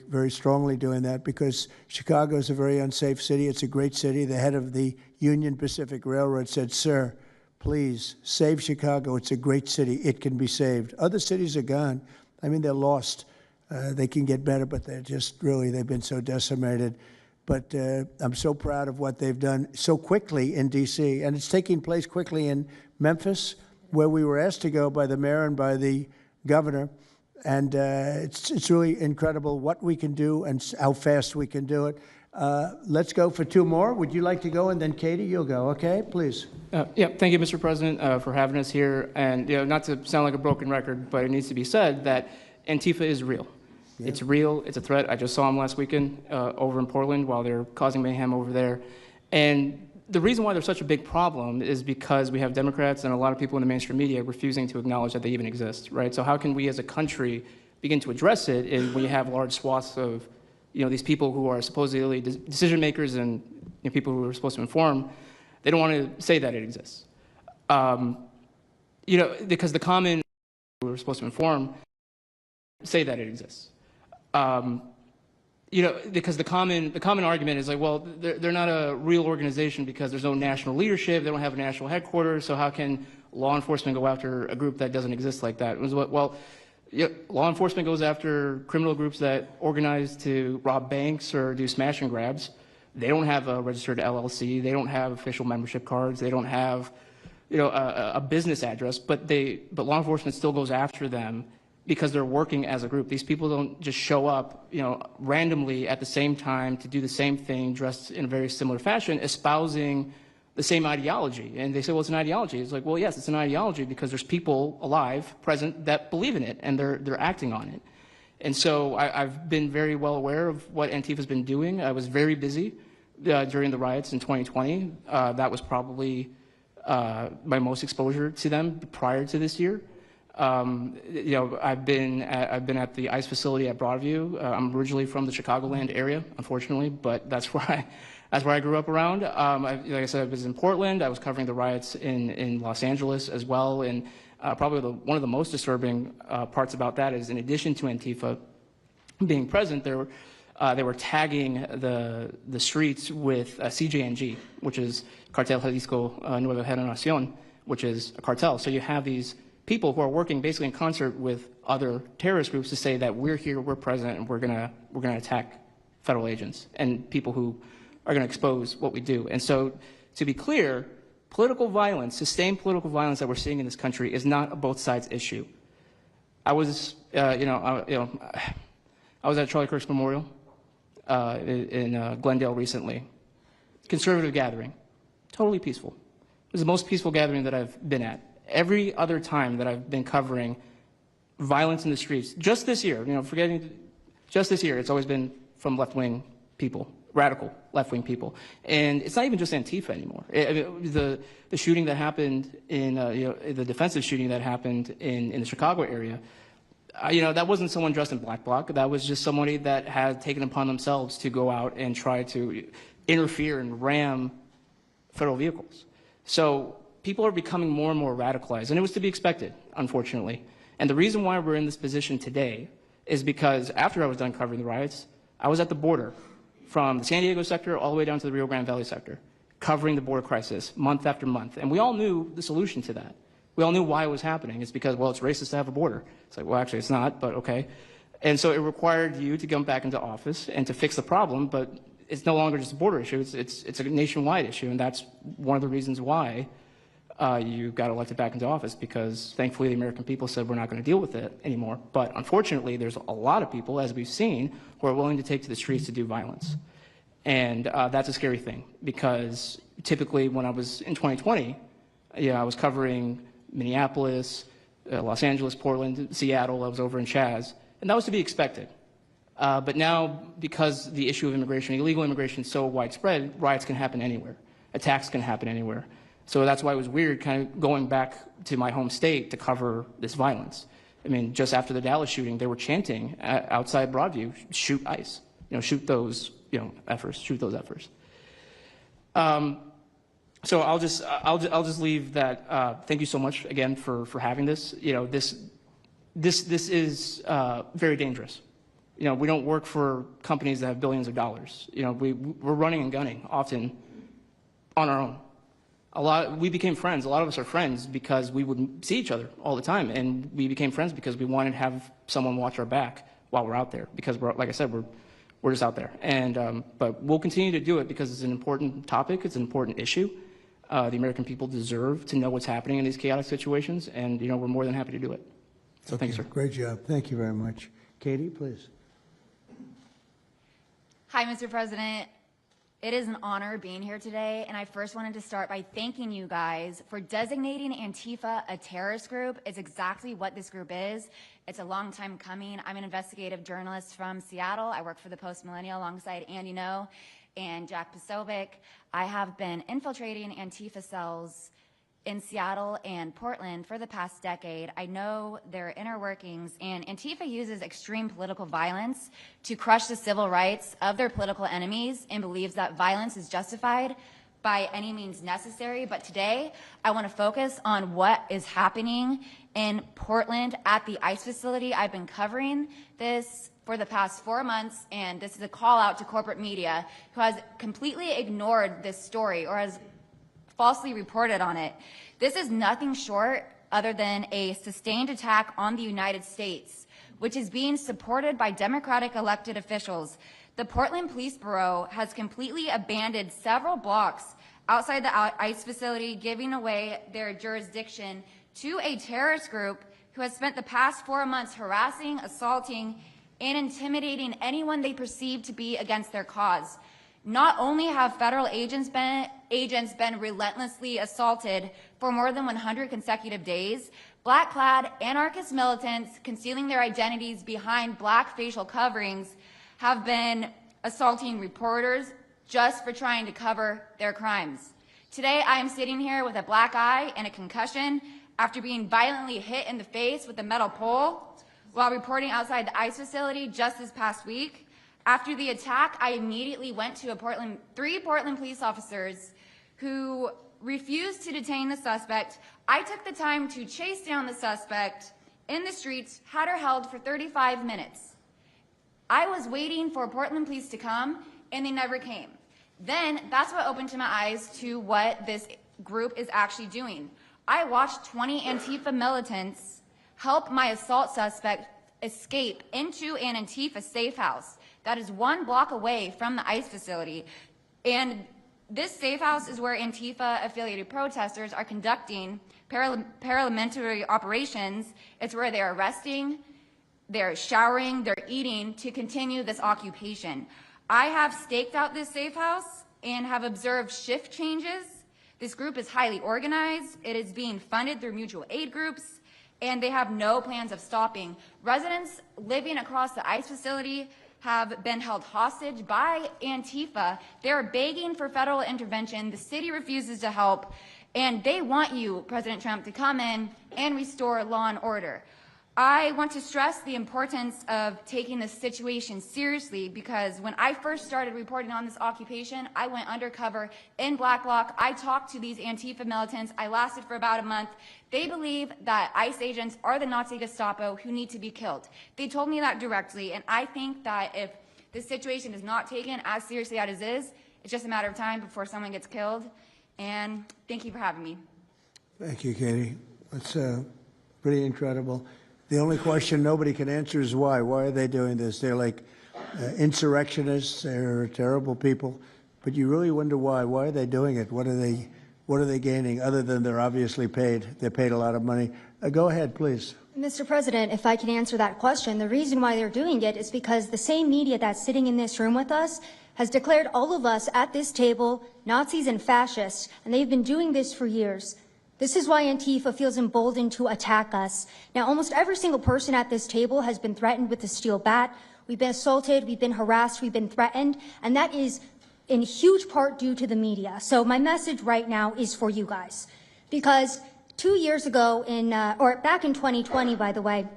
very strongly doing that because Chicago is a very unsafe city. It's a great city. The head of the Union Pacific Railroad said, "Sir, please save Chicago. It's a great city. It can be saved." Other cities are gone. I mean, they're lost. They can get better, but they're just really, they've been so decimated. But I'm so proud of what they've done so quickly in D.C. And it's taking place quickly in Memphis, where we were asked to go by the mayor and by the governor. And it's really incredible what we can do and how fast we can do it. Let's go for two more. Would you like to go? And then Katie, you'll go. Okay, please. Yeah, thank you, Mr. President, for having us here. And not to sound like a broken record, but it needs to be said that Antifa is real. Yeah. It's real. It's a threat. I just saw them last weekend over in Portland while they're causing mayhem over there. And the reason why there's such a big problem is because we have Democrats and a lot of people in the mainstream media refusing to acknowledge that they even exist, right? So how can we as a country begin to address it if we have large swaths of these people who are supposedly decision makers and people who are supposed to inform, they don't want to say that it exists. Because the common who are supposed to inform say that it exists. Because the common argument is like, well, they're not a real organization because there's no national leadership, they don't have a national headquarters, so how can law enforcement go after a group that doesn't exist like that? Well, law enforcement goes after criminal groups that organize to rob banks or do smash and grabs. They don't have a registered LLC, they don't have official membership cards, they don't have a business address, but law enforcement still goes after them because they're working as a group. These people don't just show up, randomly at the same time to do the same thing, dressed in a very similar fashion, espousing the same ideology. And they say, well, it's an ideology. It's like, well, yes, it's an ideology because there's people alive, present, that believe in it, and they're acting on it. And so I've been very well aware of what Antifa's been doing. I was very busy during the riots in 2020. That was probably my most exposure to them prior to this year. I've been at the ICE facility at Broadview. I'm originally from the Chicagoland area, unfortunately, but that's where I grew up around. Like I said, I was in Portland. I was covering the riots in Los Angeles as well. And probably one of the most disturbing parts about that is, in addition to Antifa being present, they were tagging the streets with CJNG, which is Cartel Jalisco Nueva Generación, which is a cartel. So you have these people who are working basically in concert with other terrorist groups to say that we're here, we're present, and we're gonna attack federal agents and people who are gonna expose what we do. And so, to be clear, political violence, sustained political violence that we're seeing in this country is not a both sides issue. I was, I was at Charlie Kirk's memorial in Glendale recently. Conservative gathering, totally peaceful. It was the most peaceful gathering that I've been at. Every other time that I've been covering violence in the streets, just this year, just this year, it's always been from left-wing people, radical left-wing people. And it's not even just Antifa anymore. The shooting that happened in, the defensive shooting that happened in the Chicago area, that wasn't someone dressed in black bloc. That was just somebody that had taken upon themselves to go out and try to interfere and ram federal vehicles. So people are becoming more and more radicalized, and it was to be expected, unfortunately. And the reason why we're in this position today is because after I was done covering the riots, I was at the border from the San Diego sector all the way down to the Rio Grande Valley sector, covering the border crisis month after month. And we all knew the solution to that. We all knew why it was happening. It's because, well, it's racist to have a border. It's like, well, actually, it's not, but okay. And so it required you to come back into office and to fix the problem, but it's no longer just a border issue. It's a nationwide issue, and that's one of the reasons why you got elected back into office, because thankfully the American people said we're not going to deal with it anymore. But unfortunately, there's a lot of people, as we've seen, who are willing to take to the streets to do violence. And that's a scary thing, because typically when I was in 2020, I was covering Minneapolis, Los Angeles, Portland, Seattle. I was over in Chaz, and that was to be expected. But now, because the issue of immigration, illegal immigration, is so widespread, riots can happen anywhere. Attacks can happen anywhere. So that's why it was weird kind of going back to my home state to cover this violence. I mean, just after the Dallas shooting, they were chanting outside Broadview, shoot ICE, shoot those, efforts, shoot those efforts. So I'll just leave that. Thank you so much again for having this. This is very dangerous. You know, we don't work for companies that have billions of dollars. You know, we're running and gunning often on our own. We became friends. A lot of us are friends because we would see each other all the time, and we became friends because we wanted to have someone watch our back while we're out there. Because like I said, we're just out there. And but we'll continue to do it because it's an important topic. It's an important issue. The American people deserve to know what's happening in these chaotic situations, and you know, we're more than happy to do it. So thank you, sir. Great job. Thank you very much. Katie, please. Hi, Mr. President. It is an honor being here today, and I first wanted to start by thanking you guys for designating Antifa a terrorist group. It's exactly what this group is. It's a long time coming. I'm an investigative journalist from Seattle. I work for the Post Millennial alongside Andy No and Jack Posobiec. I have been infiltrating Antifa cells in Seattle and Portland for the past decade. I know their inner workings, and Antifa uses extreme political violence to crush the civil rights of their political enemies and believes that violence is justified by any means necessary. But today, I want to focus on what is happening in Portland at the ICE facility. I've been covering this for the past 4 months, and this is a call out to corporate media who has completely ignored this story or has falsely reported on it. This is nothing short other than a sustained attack on the United States, which is being supported by Democratic elected officials. The Portland Police Bureau has completely abandoned several blocks outside the ICE facility, giving away their jurisdiction to a terrorist group who has spent the past 4 months harassing, assaulting, and intimidating anyone they perceive to be against their cause. Not only have federal agents been relentlessly assaulted for more than 100 consecutive days, black-clad anarchist militants concealing their identities behind black facial coverings have been assaulting reporters just for trying to cover their crimes. Today, I am sitting here with a black eye and a concussion after being violently hit in the face with a metal pole while reporting outside the ICE facility just this past week. After the attack, I immediately went to three Portland police officers who refused to detain the suspect. I took the time to chase down the suspect in the streets, had her held for 35 minutes. I was waiting for Portland police to come, and they never came. Then that's what opened my eyes to what this group is actually doing. I watched 20 Antifa militants help my assault suspect escape into an Antifa safe house that is 1 block away from the ICE facility. And this safe house is where Antifa-affiliated protesters are conducting paramilitary operations. It's where they're arresting, they're showering, they're eating to continue this occupation. I have staked out this safe house and have observed shift changes. This group is highly organized. It is being funded through mutual aid groups, and they have no plans of stopping. Residents living across the ICE facility have been held hostage by Antifa. They're begging for federal intervention. The city refuses to help, and they want you, President Trump, to come in and restore law and order. I want to stress the importance of taking this situation seriously, because when I first started reporting on this occupation, I went undercover in Black Bloc. I talked to these Antifa militants. I lasted for about a month. They believe that ICE agents are the Nazi Gestapo who need to be killed. They told me that directly, and I think that if this situation is not taken as seriously as it is, it's just a matter of time before someone gets killed. And thank you for having me. Thank you, Katie. That's pretty incredible. The only question nobody can answer is why. Why are they doing this? They're like insurrectionists. They're terrible people. But you really wonder why. Why are they doing it? What are they gaining other than they're obviously paid? They're paid a lot of money. Go ahead, please. Mr. President, if I can answer that question, the reason why they're doing it is because the same media that's sitting in this room with us has declared all of us at this table Nazis and fascists, and they've been doing this for years. This is why Antifa feels emboldened to attack us. Now, almost every single person at this table has been threatened with a steel bat. We've been assaulted, we've been harassed, we've been threatened, and that is in huge part due to the media. So my message right now is for you guys. Because 2 years ago, back in 2020, by the way,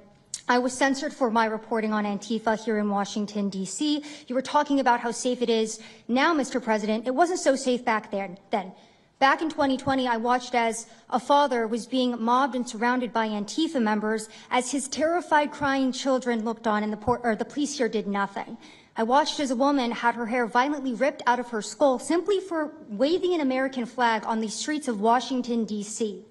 I was censored for my reporting on Antifa here in Washington, D.C. You were talking about how safe it is. Now, Mr. President, it wasn't so safe back then. Back in 2020, I watched as a father was being mobbed and surrounded by Antifa members as his terrified, crying children looked on and the police here did nothing. I watched as a woman had her hair violently ripped out of her skull simply for waving an American flag on the streets of Washington, D.C.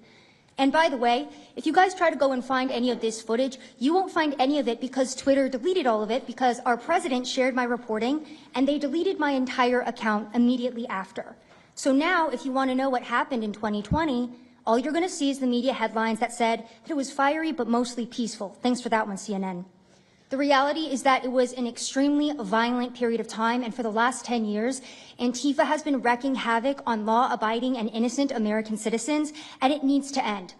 And by the way, if you guys try to go and find any of this footage, you won't find any of it because Twitter deleted all of it because our president shared my reporting and they deleted my entire account immediately after. So now, if you want to know what happened in 2020, all you're going to see is the media headlines that said that it was fiery but mostly peaceful. Thanks for that one, CNN. The reality is that it was an extremely violent period of time, and for the last 10 years, Antifa has been wreaking havoc on law-abiding and innocent American citizens, and it needs to end.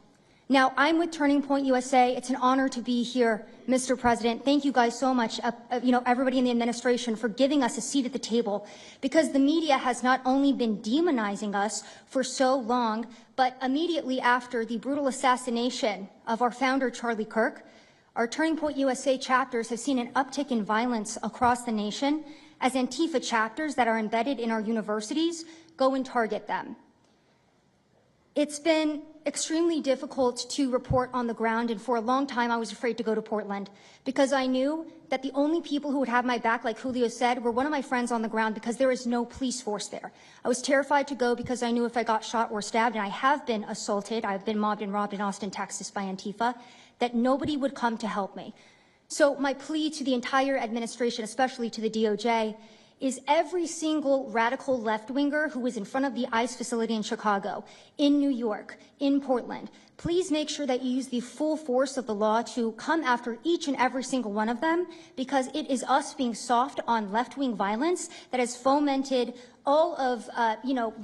Now, I'm with Turning Point USA. It's an honor to be here, Mr. President. Thank you guys so much, everybody in the administration, for giving us a seat at the table, because the media has not only been demonizing us for so long, but immediately after the brutal assassination of our founder, Charlie Kirk, our Turning Point USA chapters have seen an uptick in violence across the nation as Antifa chapters that are embedded in our universities go and target them. It's been extremely difficult to report on the ground, and for a long time I was afraid to go to Portland because I knew that the only people who would have my back, like Julio said, were one of my friends on the ground because there is no police force there. I was terrified to go because I knew if I got shot or stabbed, and I have been assaulted, I've been mobbed and robbed in Austin, Texas by Antifa, that nobody would come to help me. So my plea to the entire administration, especially to the DOJ, is every single radical left-winger who is in front of the ICE facility in Chicago, in New York, in Portland, please make sure that you use the full force of the law to come after each and every single one of them, because it is us being soft on left-wing violence that has fomented all of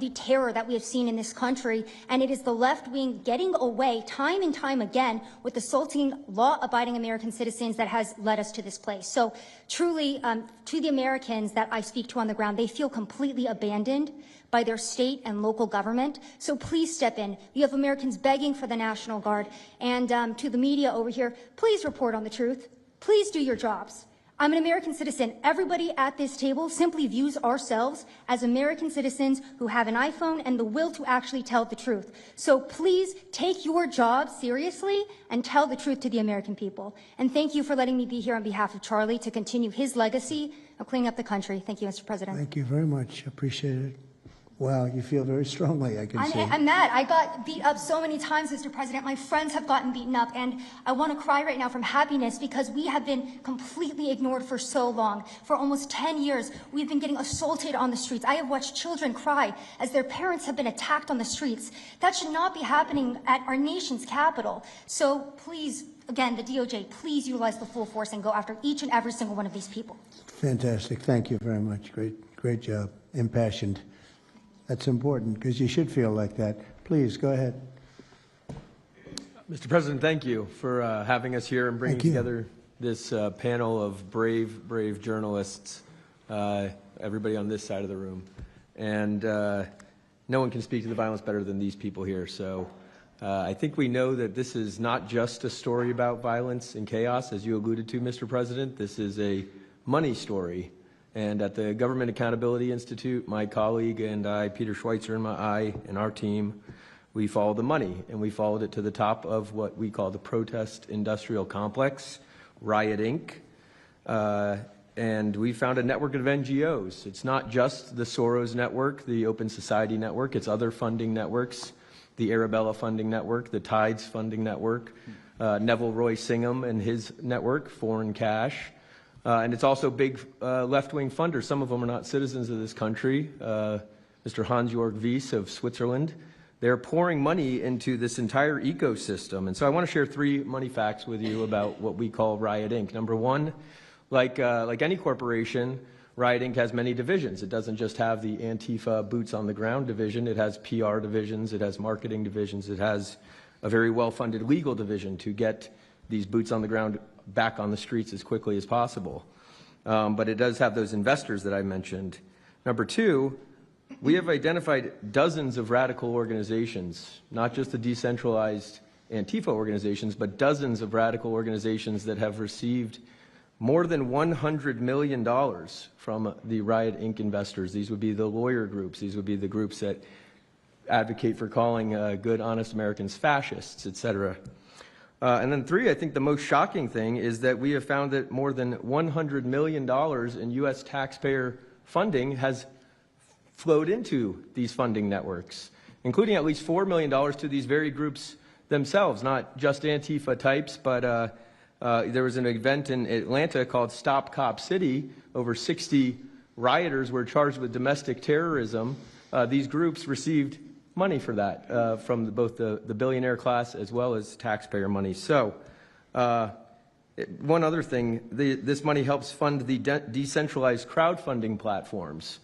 the terror that we have seen in this country, and it is the left wing getting away time and time again with assaulting law-abiding American citizens that has led us to this place. So truly, to the Americans that I speak to on the ground, they feel completely abandoned by their state and local government. So please step in. You have Americans begging for the National Guard, and to the media over here, please report on the truth. Please do your jobs. I'm an American citizen. Everybody at this table simply views ourselves as American citizens who have an iPhone and the will to actually tell the truth. So please take your job seriously and tell the truth to the American people. And thank you for letting me be here on behalf of Charlie to continue his legacy of cleaning up the country. Thank you, Mr. President. Thank you very much. Appreciate it. Wow, you feel very strongly, I can see. I'm mad. I got beat up so many times, Mr. President. My friends have gotten beaten up, and I want to cry right now from happiness because we have been completely ignored for so long. For almost 10 years, we've been getting assaulted on the streets. I have watched children cry as their parents have been attacked on the streets. That should not be happening at our nation's capital. So please, again, the DOJ, please utilize the full force and go after each and every single one of these people. Fantastic. Thank you very much. Great job. Impassioned. That's important because you should feel like that. Please, go ahead. Mr. President, thank you for having us here and bringing together this panel of brave journalists, everybody on this side of the room. And no one can speak to the violence better than these people here. So I think we know that this is not just a story about violence and chaos, as you alluded to, Mr. President. This is a money story. And at the Government Accountability Institute, my colleague and I, Peter Schweitzer and our team, we followed the money, and we followed it to the top of what we call the protest industrial complex, Riot Inc. And we found a network of NGOs. It's not just the Soros network, the Open Society network, it's other funding networks, the Arabella funding network, the Tides funding network, Neville Roy Singham and his network, Foreign Cash. And it's also big left-wing funders. Some of them are not citizens of this country. Mr. Hans-Jörg Wyss of Switzerland. They're pouring money into this entire ecosystem. And so I want to share 3 money facts with you about what we call Riot Inc. Number one, like any corporation, Riot Inc. has many divisions. It doesn't just have the Antifa boots on the ground division. It has PR divisions. It has marketing divisions. It has a very well-funded legal division to get these boots on the ground back on the streets as quickly as possible. But it does have those investors that I mentioned. Number 2, we have identified dozens of radical organizations, not just the decentralized Antifa organizations, but dozens of radical organizations that have received more than $100 million from the Riot Inc. investors. These would be the lawyer groups. These would be the groups that advocate for calling good, honest Americans fascists, etc. And then 3, I think the most shocking thing is that we have found that more than $100 million in U.S. taxpayer funding has flowed into these funding networks, including at least $4 million to these very groups themselves, not just Antifa types, but there was an event in Atlanta called Stop Cop City. Over 60 rioters were charged with domestic terrorism. These groups received money for that from both the billionaire class as well as taxpayer money. So one other thing, this money helps fund the decentralized crowdfunding platforms.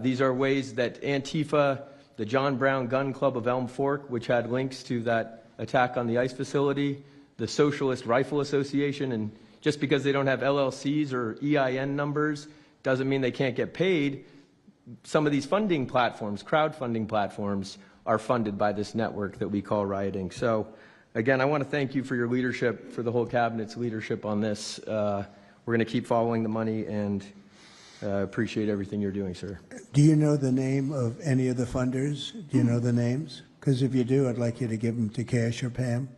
These are ways that Antifa, the John Brown Gun Club of Elm Fork, which had links to that attack on the ICE facility, the Socialist Rifle Association, and just because they don't have LLCs or EIN numbers doesn't mean they can't get paid. Some of these funding platforms, crowdfunding platforms, are funded by this network that we call rioting. So, again, I want to thank you for your leadership, for the whole cabinet's leadership on this. We're going to keep following the money and appreciate everything you're doing, sir. Do you know the name of any of the funders? Do you know the names? Because if you do, I'd like you to give them to Cash or Pam.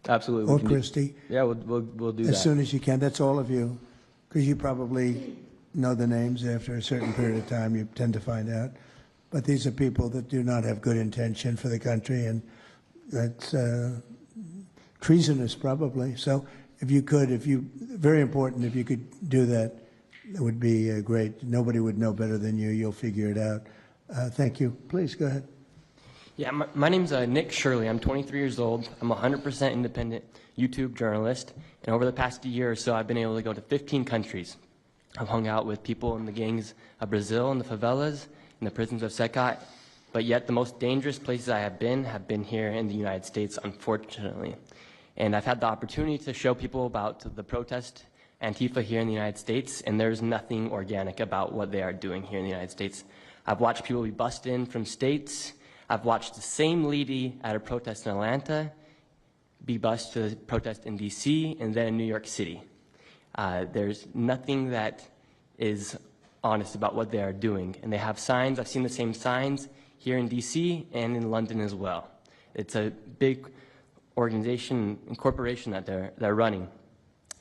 Absolutely. Or Christy. Yeah, we'll do that. As soon as you can. That's all of you. Because you probably know the names after a certain period of time. You tend to find out. But these are people that do not have good intention for the country, and that's treasonous probably. So if you could, very important, if you could do that, it would be great. Nobody would know better than you. You'll figure it out. Thank you. Please go ahead. Yeah, my name's Nick Shirley. I'm 23 years old. I'm a 100% independent YouTube journalist. And over the past year or so, I've been able to go to 15 countries. I've hung out with people in the gangs of Brazil, in the favelas, in the prisons of Secot. But yet the most dangerous places I have been here in the United States, unfortunately. And I've had the opportunity to show people about the protest Antifa here in the United States, and there's nothing organic about what they are doing here in the United States. I've watched people be bussed in from states. I've watched the same lady at a protest in Atlanta be bused to a protest in D.C. and then in New York City. There's nothing that is honest about what they are doing. And they have signs. I've seen the same signs here in D.C. and in London as well. It's a big organization and corporation that they're running.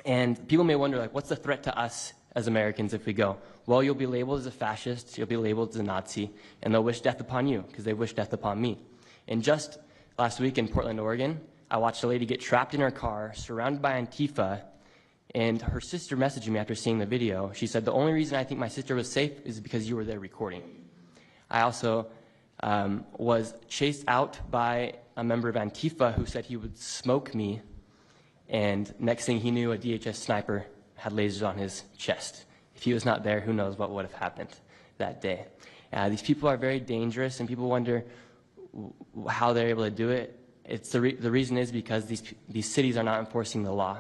And people may wonder, like, what's the threat to us as Americans if we go? Well, you'll be labeled as a fascist, you'll be labeled as a Nazi, and they'll wish death upon you because they wish death upon me. And just last week in Portland, Oregon, I watched a lady get trapped in her car, surrounded by Antifa, and her sister messaged me after seeing the video. She said, the only reason I think my sister was safe is because you were there recording. I also was chased out by a member of Antifa who said he would smoke me, and next thing he knew, a DHS sniper had lasers on his chest. If he was not there, who knows what would have happened that day. These people are very dangerous, and people wonder how they're able to do it. The reason is because these cities are not enforcing the law.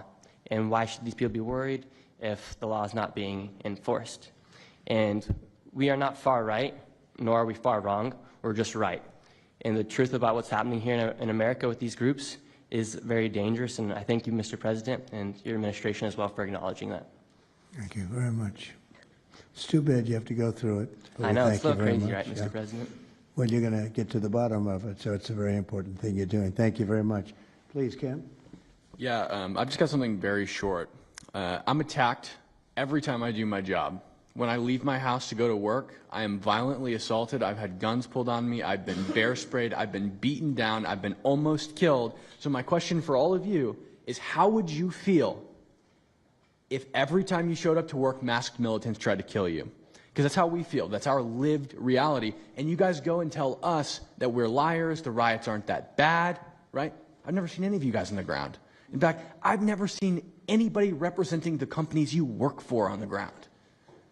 And why should these people be worried if the law is not being enforced? And we are not far right, nor are we far wrong. We're just right. And the truth about what's happening here in America with these groups is very dangerous, and I thank you, Mr. President, and your administration as well for acknowledging that. Thank you very much. It's too bad you have to go through it. I know, it's a little crazy, right, Mr. President? Well, you're going to get to the bottom of it, so it's a very important thing you're doing. Thank you very much. Please, Cam. Yeah, I've just got something very short. I'm attacked every time I do my job. When I leave my house to go to work, I am violently assaulted. I've had guns pulled on me. I've been bear sprayed. I've been beaten down. I've been almost killed. So my question for all of you is, how would you feel if every time you showed up to work, masked militants tried to kill you? Because that's how we feel. That's our lived reality. And you guys go and tell us that we're liars, the riots aren't that bad, right? I've never seen any of you guys on the ground. In fact, I've never seen anybody representing the companies you work for on the ground.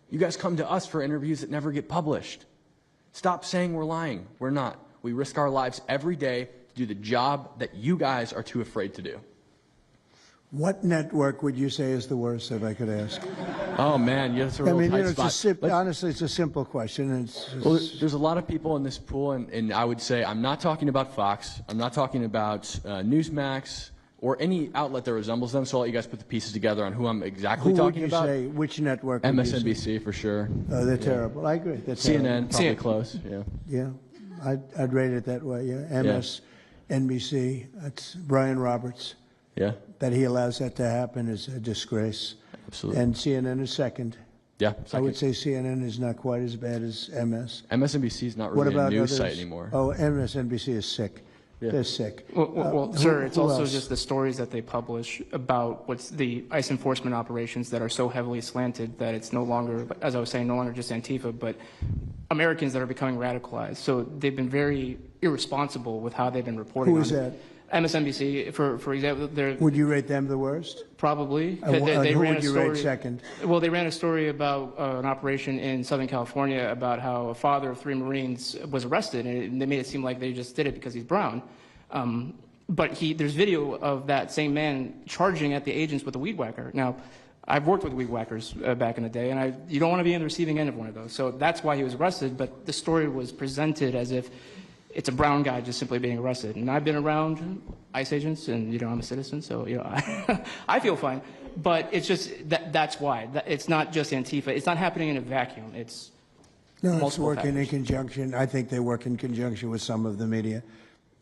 You guys come to us for interviews that never get published. Stop saying we're lying. We're not. We risk our lives every day to do the job that you guys are too afraid to do. What network would you say is the worst, if I could ask? Oh, man, that's a real tight spot. Honestly, it's a simple question. Well, there's a lot of people in this pool, and I would say I'm not talking about Fox. I'm not talking about Newsmax or any outlet that resembles them, so I'll let you guys put the pieces together on who I'm exactly talking about. Who would you say, which network? MSNBC, for sure. Oh, they're terrible. I agree. They're CNN, terrible. probably close, yeah. Yeah. I'd rate it that way, yeah. MSNBC, that's Brian Roberts. Yeah. That he allows that to happen is a disgrace. Absolutely. And CNN is second. Yeah, I would say CNN is not quite as bad as MS. MSNBC is not What really a about news others? site anymore. Oh, MSNBC is sick. Yeah. They're sick. Well, sir, it's who also else? just the stories that they publish about what's the ICE enforcement operations that are so heavily slanted that it's no longer, as I was saying, no longer just Antifa, but Americans that are becoming radicalized. So they've been very irresponsible with how they've been reporting Who on is it. that? MSNBC, for example, they're Would you rate them the worst? probably. And who ran would a you story, rate second? Well, they ran a story about an operation in Southern California about how a father of 3 Marines was arrested, and they made it seem like they just did it because he's brown. But there's video of that same man charging at the agents with a weed whacker. Now, I've worked with weed whackers back in the day, and you don't want to be on the receiving end of one of those. So that's why he was arrested, but the story was presented as if it's a brown guy just simply being arrested. And I've been around ICE agents, and, I'm a citizen, so, I feel fine. But it's just, that's why. It's not just Antifa. It's not happening in a vacuum. It's No, it's multiple working in factors. conjunction. I think they work in conjunction with some of the media.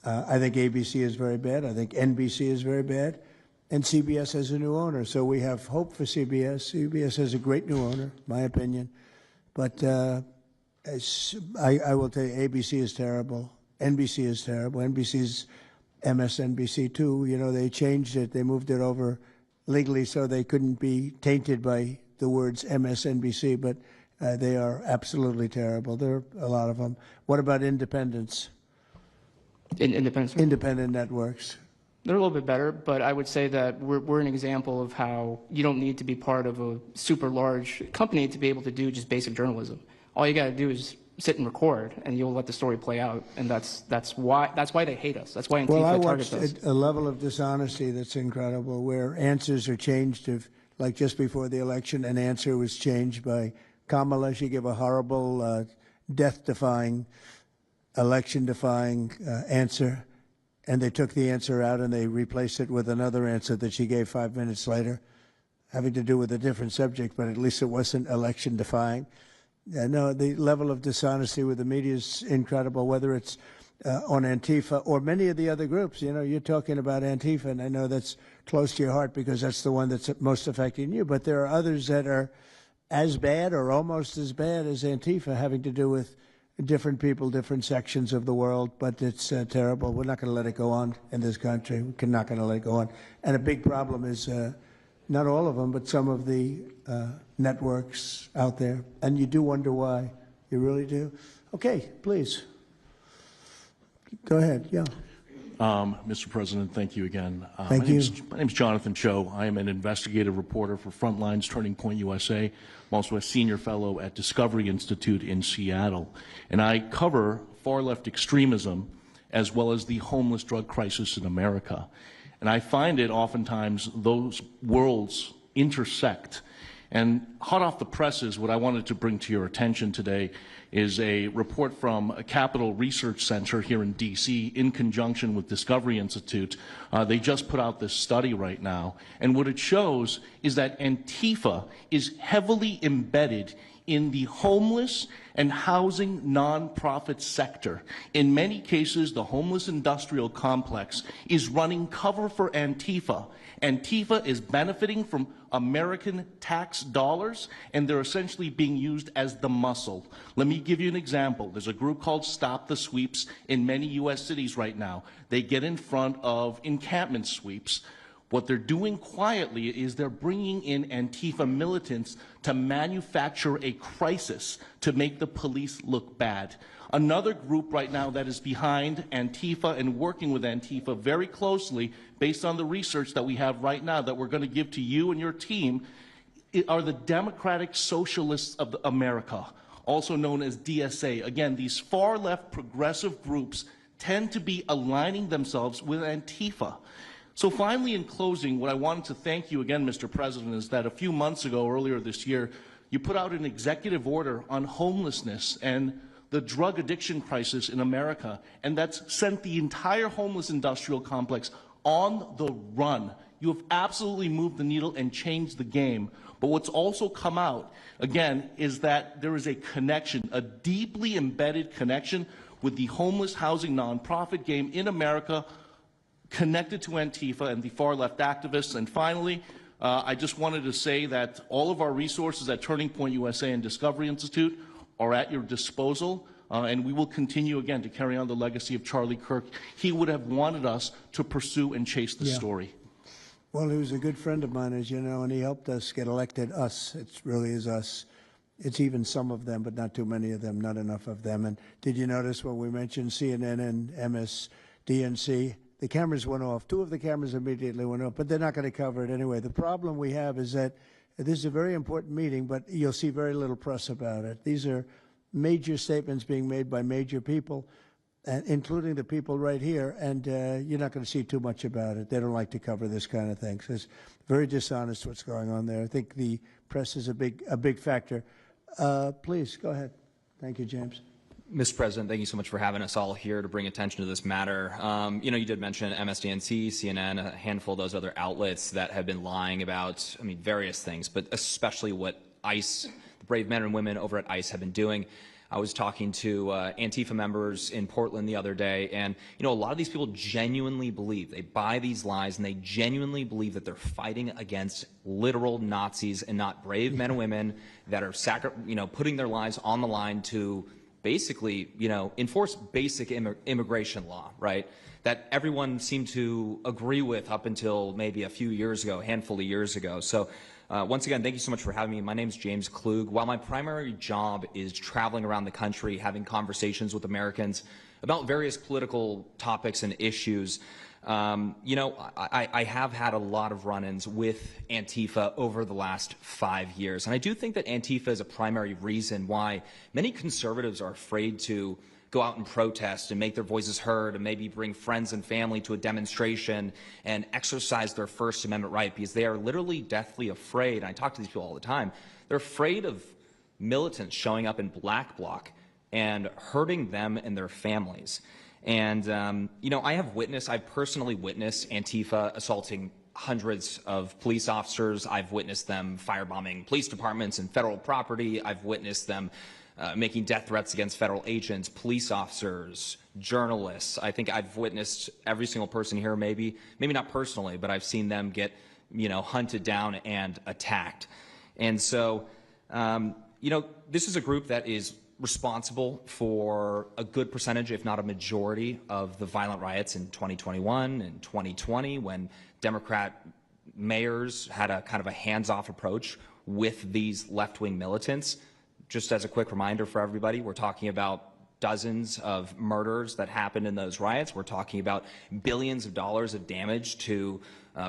I think ABC is very bad. I think NBC is very bad. And CBS has a new owner, so we have hope for CBS. CBS has a great new owner, my opinion. But I will tell you, ABC is terrible. NBC is terrible. NBC's MSNBC too. They changed it. They moved it over legally so they couldn't be tainted by the words MSNBC, but they are absolutely terrible. There are a lot of them. What about independents? Independent networks. They're a little bit better, but I would say that we're an example of how you don't need to be part of a super large company to be able to do just basic journalism. All you got to do is sit and record, and you'll let the story play out, and that's why they hate us. That's why Antifa targets us. Watched a level of dishonesty that's incredible, where answers are changed. Like just before the election, an answer was changed by Kamala. She gave a horrible, death-defying, election-defying answer, and they took the answer out and they replaced it with another answer that she gave 5 minutes later, having to do with a different subject, but at least it wasn't election-defying. No, the level of dishonesty with the media is incredible, whether it's on Antifa or many of the other groups. You're talking about Antifa, and I know that's close to your heart because that's the one that's most affecting you, but there are others that are as bad or almost as bad as Antifa, having to do with different people, different sections of the world, but it's terrible. We're not going to let it go on in this country. We're not going to let it go on. And a big problem is not all of them, but some of the networks out there. And you do wonder why. You really do. Okay, please. Go ahead. Yeah. Mr. President, thank you again. Thank you. My name is Jonathan Cho. I am an investigative reporter for Frontlines Turning Point USA. I'm also a senior fellow at Discovery Institute in Seattle. And I cover far-left extremism as well as the homeless drug crisis in America. And I find it oftentimes those worlds intersect. And hot off the presses, what I wanted to bring to your attention today is a report from a Capital Research Center here in D.C. in conjunction with Discovery Institute. They just put out this study right now. And what it shows is that Antifa is heavily embedded in the homeless and housing nonprofit sector. In many cases, the homeless industrial complex is running cover for Antifa. Antifa is benefiting from American tax dollars, and they're essentially being used as the muscle. Let me give you an example. There's a group called Stop the Sweeps in many U.S. cities right now. They get in front of encampment sweeps. What they're doing quietly is they're bringing in Antifa militants to manufacture a crisis to make the police look bad. Another group right now that is behind Antifa and working with Antifa very closely, based on the research that we have right now that we're going to give to you and your team, are the Democratic Socialists of America, also known as DSA. Again, these far-left progressive groups tend to be aligning themselves with Antifa. So finally, in closing, what I wanted to thank you again, Mr. President, is that a few months ago, earlier this year, you put out an executive order on homelessness and the drug addiction crisis in America, and that's sent the entire homeless industrial complex on the run. You have absolutely moved the needle and changed the game. But what's also come out, again, is that there is a connection, a deeply embedded connection with the homeless housing nonprofit game in America connected to Antifa and the far-left activists. And finally, I just wanted to say that all of our resources at Turning Point USA and Discovery Institute are at your disposal, and we will continue, again, to carry on the legacy of Charlie Kirk. He would have wanted us to pursue and chase the story. Well, he was a good friend of mine, as you know, and he helped us get elected. Us, it really is us. It's even some of them, but not too many of them, not enough of them. And did you notice when we mentioned CNN and MSDNC, the cameras went off. 2 of the cameras immediately went off, but they're not going to cover it anyway. The problem we have is that this is a very important meeting, but you'll see very little press about it. These are major statements being made by major people, including the people right here, and you're not going to see too much about it. They don't like to cover this kind of thing. So it's very dishonest what's going on there. I think the press is a big factor. Please, go ahead. Thank you, James. Mr. President, thank you so much for having us all here to bring attention to this matter. You know, you did mention MSDNC, CNN, a handful of those other outlets that have been lying about, I mean, various things, but especially what ICE, the brave men and women over at ICE have been doing. I was talking to Antifa members in Portland the other day, and, you know, a lot of these people genuinely believe, they buy these lies, and they genuinely believe that they're fighting against literal Nazis and not brave men and women that are, putting their lives on the line to basically, you know, enforce basic immigration law, right? That everyone seemed to agree with up until maybe a few years ago, a handful of years ago. So once again, thank you so much for having me. My name is James Klug. While my primary job is traveling around the country, having conversations with Americans about various political topics and issues, you know, I have had a lot of run-ins with Antifa over the last 5 years. And I do think that Antifa is a primary reason why many conservatives are afraid to go out and protest and make their voices heard and maybe bring friends and family to a demonstration and exercise their First Amendment right, because they are literally deathly afraid. And I talk to these people all the time. They're afraid of militants showing up in black bloc and hurting them and their families. And, you know, I've personally witnessed Antifa assaulting hundreds of police officers. I've witnessed them firebombing police departments and federal property. I've witnessed them making death threats against federal agents, police officers, journalists. I think I've witnessed every single person here, maybe not personally, but I've seen them get, you know, hunted down and attacked. And so, you know, this is a group that is responsible for a good percentage, if not a majority, of the violent riots in 2021 and 2020, when Democrat mayors had a kind of a hands-off approach with these left-wing militants. Just as a quick reminder for everybody, we're talking about dozens of murders that happened in those riots. We're talking about billions of dollars of damage to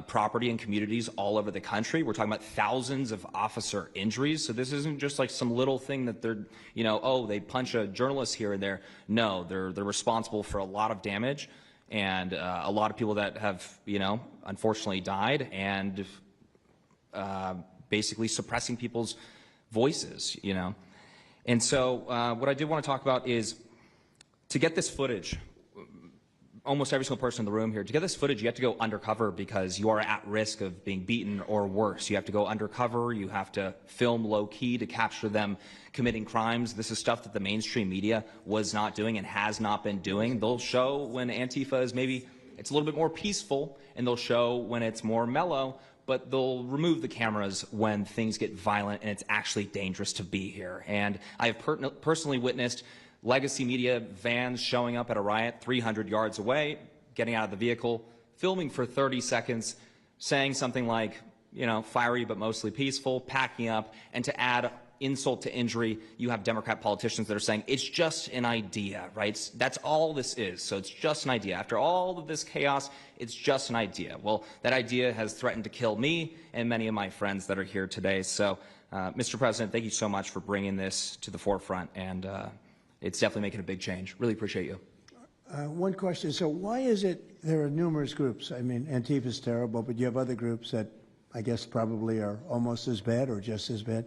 property and communities all over the country. We're talking about thousands of officer injuries. So this isn't just like some little thing that they're, you know, oh, they punch a journalist here and there. No, they're responsible for a lot of damage and a lot of people that have, you know, unfortunately died, and basically suppressing people's voices, you know. And so what I did want to talk about is, to get this footage, almost every single person in the room here, to get this footage, you have to go undercover because you are at risk of being beaten or worse. You have to go undercover. You have to film low-key to capture them committing crimes. This is stuff that the mainstream media was not doing and has not been doing. They'll show when Antifa is maybe, it's a little bit more peaceful, and they'll show when it's more mellow, but they'll remove the cameras when things get violent and it's actually dangerous to be here. And I have personally witnessed legacy media vans showing up at a riot 300 yards away, getting out of the vehicle, filming for 30 seconds, saying something like, you know, fiery but mostly peaceful, packing up, and to add insult to injury, you have Democrat politicians that are saying, it's just an idea, right? That's all this is, so it's just an idea. After all of this chaos, it's just an idea. Well, that idea has threatened to kill me and many of my friends that are here today. So, Mr. President, thank you so much for bringing this to the forefront, and it's definitely making a big change. Really appreciate you. One question. So why is it there are numerous groups? I mean, Antifa is terrible, but you have other groups that I guess probably are almost as bad or just as bad.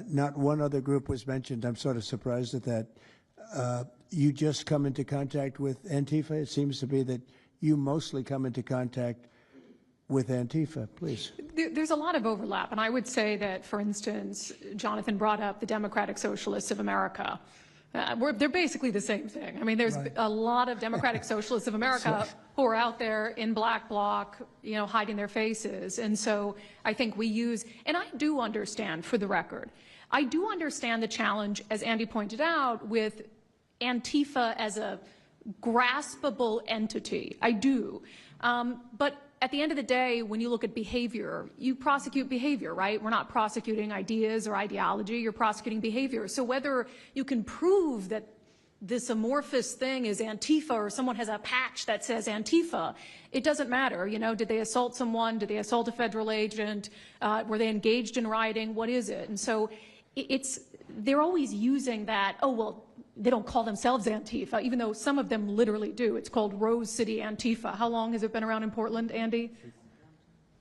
Not one other group was mentioned. I'm sort of surprised at that. You just come into contact with Antifa? It seems to be that you mostly come into contact with Antifa. Please. There's a lot of overlap, and I would say that, for instance, Jonathan brought up the Democratic Socialists of America. They're basically the same thing. I mean, there's a lot of Democratic Socialists of America who are out there in black bloc, hiding their faces. And so I think we use, and I do understand, for the record, I do understand the challenge, as Andy pointed out, with Antifa as a graspable entity. I do. But at the end of the day, when you look at behavior, you prosecute behavior, right? We're not prosecuting ideas or ideology, you're prosecuting behavior. So whether you can prove that this amorphous thing is Antifa or someone has a patch that says Antifa, it doesn't matter. Did they assault someone? Did they assault a federal agent? Were they engaged in rioting? What is it? And so they're always using that, oh, well, they don't call themselves Antifa, even though some of them literally do. It's called Rose City Antifa. How long has it been around in Portland, Andy?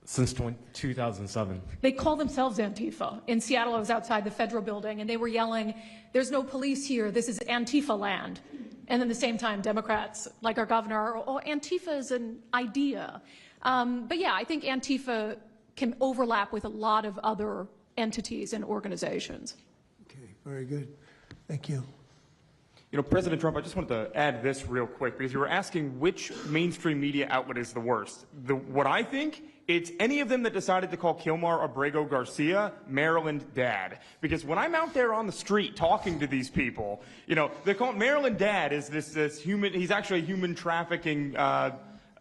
Since 2007. They call themselves Antifa. In Seattle, I was outside the federal building, and they were yelling, "There's no police here. This is Antifa land." And then at the same time, Democrats, like our governor, oh, Antifa is an idea. But yeah, I think Antifa can overlap with a lot of other entities and organizations. Okay, very good. Thank you. President Trump, I just wanted to add this real quick, because you were asking which mainstream media outlet is the worst. What I think, it's any of them that decided to call Kilmar Abrego Garcia Maryland Dad. Because when I'm out there on the street talking to these people, they call Maryland Dad is this human, he's actually a human trafficking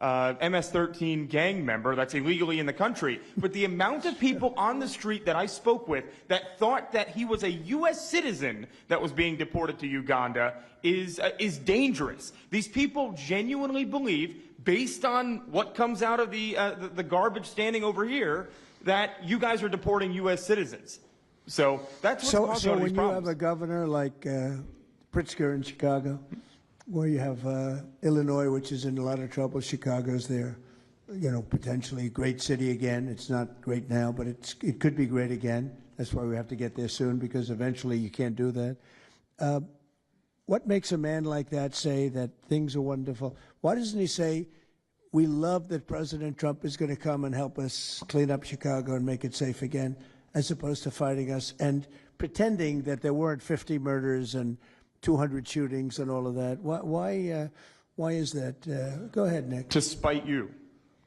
MS-13 gang member that's illegally in the country. But the amount of people on the street that I spoke with that thought that he was a U.S. citizen that was being deported to Uganda is dangerous. These people genuinely believe, based on what comes out of the garbage standing over here, that you guys are deporting U.S. citizens. So that's what's causing all these problems. So when you have a governor like Pritzker in Chicago, where you have Illinois, which is in a lot of trouble, Chicago's there, potentially a great city again. It's not great now, but it could be great again. That's why we have to get there soon, because eventually you can't do that. What makes a man like that say that things are wonderful? Why doesn't he say, we love that President Trump is going to come and help us clean up Chicago and make it safe again, as opposed to fighting us and pretending that there weren't 50 murders and 200 shootings and all of that? Why is that? Go ahead, Nick. To spite you.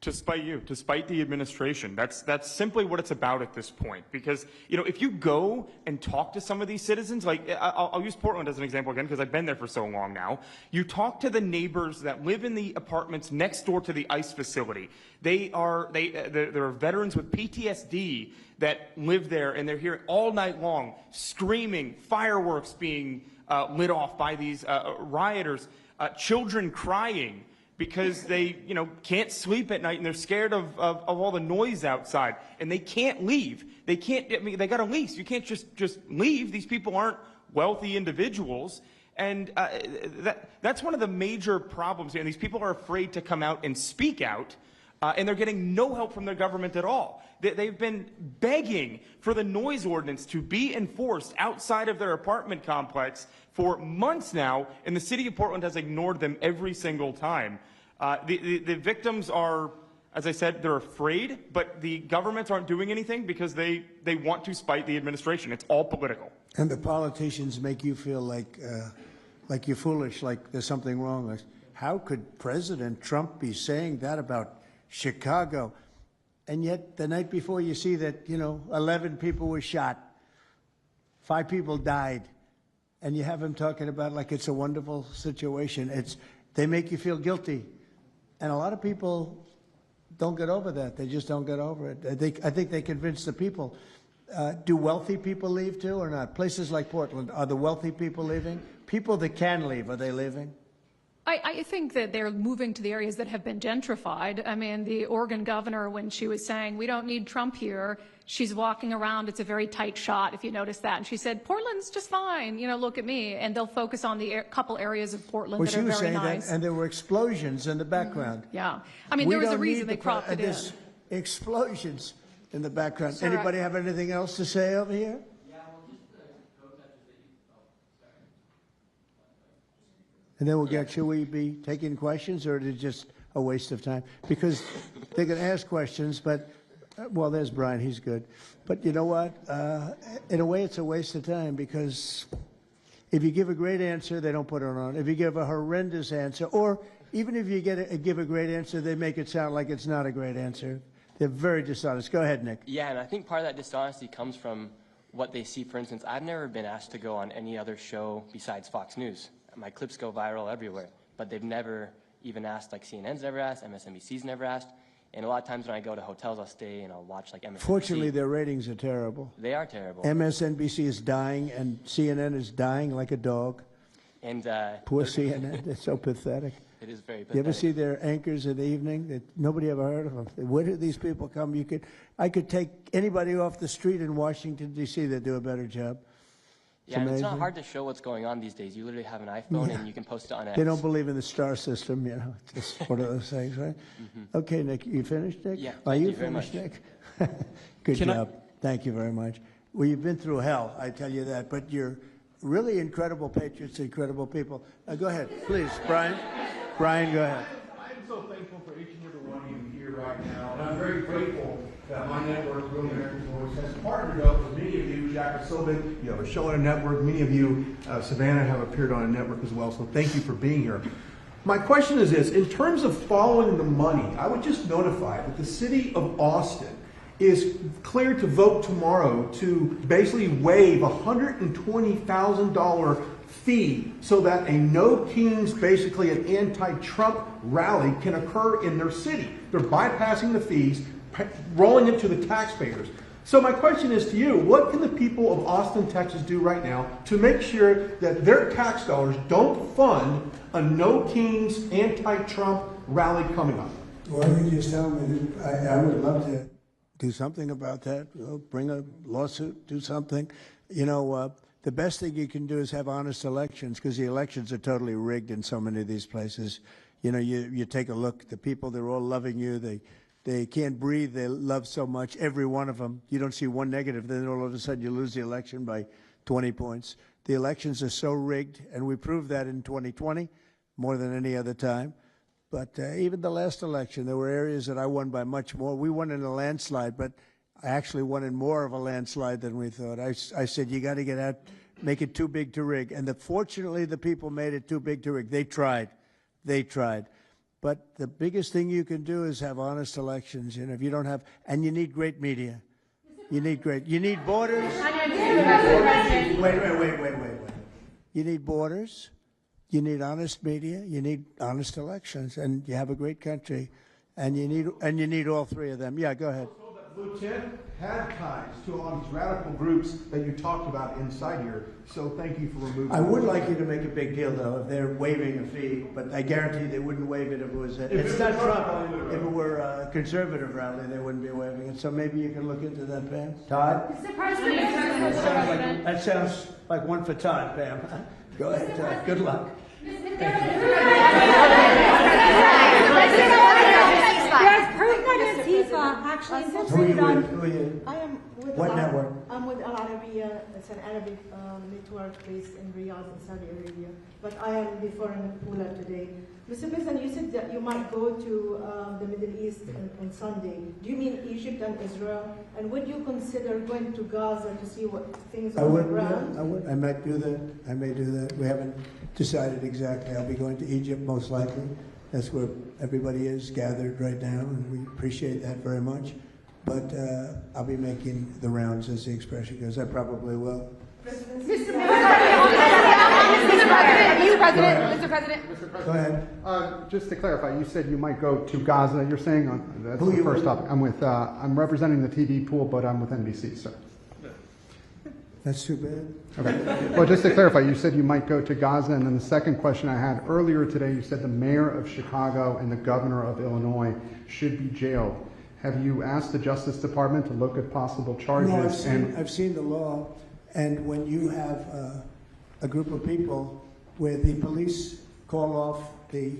To spite the administration. That's simply what it's about at this point. Because, if you go and talk to some of these citizens, like, I'll use Portland as an example again, because I've been there for so long now. You talk to the neighbors that live in the apartments next door to the ICE facility. There are veterans with PTSD that live there, and they're hearing all night long screaming, fireworks being lit off by these rioters, children crying because they, can't sleep at night and they're scared of all the noise outside, and they can't leave. They got a lease. You can't just leave. These people aren't wealthy individuals, and that's one of the major problems here. And these people are afraid to come out and speak out, and they're getting no help from their government at all. They've been begging for the noise ordinance to be enforced outside of their apartment complex for months now, and the city of Portland has ignored them every single time. The victims are, as I said, they're afraid, but the governments aren't doing anything because they want to spite the administration. It's all political. And the politicians make you feel like you're foolish, like there's something wrong. Like, how could President Trump be saying that about Chicago? And yet, the night before, you see that, 11 people were shot, 5 people died, and you have him talking about like it's a wonderful situation. They make you feel guilty. And a lot of people don't get over that. They just don't get over it. I think they convince the people. Do wealthy people leave too or not? Places like Portland, are the wealthy people leaving? People that can leave, are they leaving? I think that they're moving to the areas that have been gentrified. I mean, the Oregon governor, when she was saying, we don't need Trump here, she's walking around. It's a very tight shot, if you notice that. And she said, Portland's just fine. Look at me. And they'll focus on the couple areas of Portland that are very nice. Well, she was saying that, and there were explosions in the background. Yeah. I mean, there was a reason they cropped it in. Explosions in the background. Sorry. Anybody have anything else to say over here? And then we'll should we be taking questions, or is it just a waste of time? Because they can ask questions, but, well, there's Brian, he's good. But you know what? In a way, it's a waste of time because If you give a great answer, they don't put it on. If you give a horrendous answer, or even if you give a great answer, they make it sound like it's not a great answer. They're very dishonest. Go ahead, Nick. Yeah, and I think part of that dishonesty comes from what they see. For instance, I've never been asked to go on any other show besides Fox News. My clips go viral everywhere, but they've never even asked, like CNN's never asked, MSNBC's never asked. And a lot of times when I go to hotels, I'll stay and I'll watch like MSNBC. Fortunately, their ratings are terrible. They are terrible. MSNBC is dying, and CNN is dying like a dog. And Poor CNN. It's so pathetic. it is very pathetic. You ever see their anchors in the evening? That nobody ever heard of them. Where do these people come? I could take anybody off the street in Washington, D.C. that do a better job. Yeah, and it's not hard to show what's going on these days. You literally have an iPhone and you can post it on X. They don't believe in the star system, you know. It's just one of those things, right? Okay, Nick, you finished, Nick? Yeah, Are thank you you very finished, much. Nick? Good job. Thank you very much. Well, you've been through hell, I tell you that, but you're really incredible patriots, incredible people. Go ahead, please, Brian. Brian, go ahead. I'm so thankful for each and every one of you here right now, and I'm very grateful that my network, Real American Voice, has partnered up with many of you. Jack and Sylvan, you have a show on a network. Many of you, Savannah, have appeared on a network as well, so thank you for being here. My question is this: in terms of following the money, I would just notify that the city of Austin is cleared to vote tomorrow to basically waive a $120,000 fee so that a No Kings, basically an anti-Trump rally, can occur in their city. They're bypassing the fees, rolling it to the taxpayers. So my question is to you: what can the people of Austin, Texas do right now to make sure that their tax dollars don't fund a No Kings anti-Trump rally coming up? Why don't you just tell me? I would love to do something about that. Bring a lawsuit, do something. You know, the best thing you can do is have honest elections, because the elections are totally rigged in so many of these places. You know, you take a look. The people, they're all loving you. They can't breathe. They love so much, every one of them. You don't see one negative. Then all of a sudden you lose the election by 20 points. The elections are so rigged, and we proved that in 2020 more than any other time. But even the last election, there were areas that I won by much more. We won in a landslide, but I actually won in more of a landslide than we thought. I said, you got to get out, make it too big to rig. And fortunately, the people made it too big to rig. They tried. They tried. But the biggest thing you can do is have honest elections. You know, if you don't have, and you need great media. You need borders. Wait. You need borders. You need honest media. You need honest elections, and you have a great country, and you need all three of them. Yeah, go ahead. Lieutenant had ties to all these radical groups that you talked about inside here. So thank you for removing. I would like you to make a big deal, though, if they're waiving a fee, but I guarantee they wouldn't waive it if it was. It's not Trump. If it were a conservative rally, they wouldn't be waiving it. So maybe you can look into that, Pam. Todd. Mr. President. That sounds like one for Todd, Pam. Go ahead, Todd. Good luck. Yes, proof that ANTIFA actually infiltrated on. Who are you? I am with What network? I'm with Al Arabiya. It's an Arabic network based in Riyadh, in Saudi Arabia. But I am before in Pula today. Mr. President, you said that you might go to the Middle East on Sunday. Do you mean Egypt and Israel? And would you consider going to Gaza to see what things are on the ground? I would. I might do that. I may do that. We haven't decided exactly. I'll be going to Egypt most likely. That's where everybody is gathered right now, and we appreciate that very much. But I'll be making the rounds, as the expression goes. I probably will. Mr. President. Go ahead. Just to clarify, you said you might go to Gaza. You're saying that's Who the you first with? topic. I'm representing the TV pool, but I'm with NBC, sir. That's too bad. Okay. Well, just to clarify, you said you might go to Gaza, and then the second question I had earlier today, you said the mayor of Chicago and the governor of Illinois should be jailed. Have you asked the Justice Department to look at possible charges? No, I've seen the law, and when you have a group of people where the police call off the